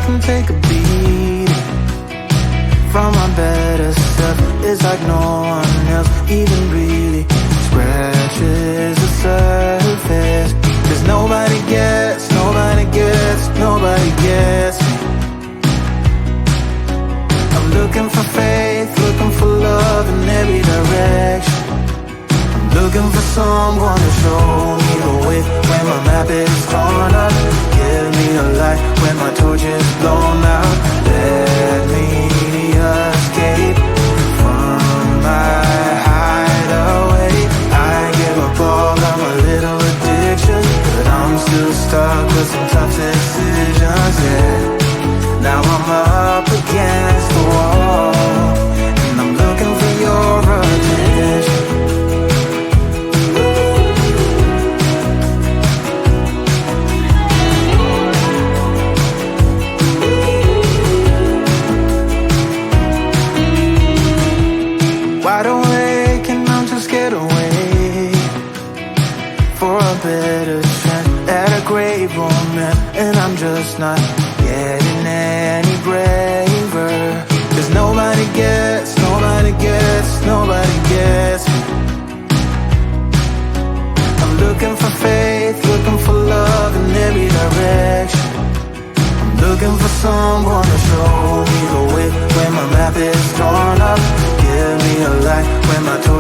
and take a beat from my better self. It's like no one else even really scratches the surface. 'Cause nobody gets me. I'm looking for faith, looking for love in every direction. I'm looking for someone to show me the way when my map is torn up. Give me a light when my torch is blown out. Let me escape from my hideaway. I give up all of my little addictions, but I'm still stuck with some tough decisions, yeah. Now I'm up against the wall, and I'm looking for your attention. Wide awake and I'm just scared away for a better chance at a great romance, and I'm just not getting any braver. 'Cause nobody gets me. I'm looking for faith, looking for love in every direction. I'm looking for someone to show me the way when my map is torn up. Give me a light when my torch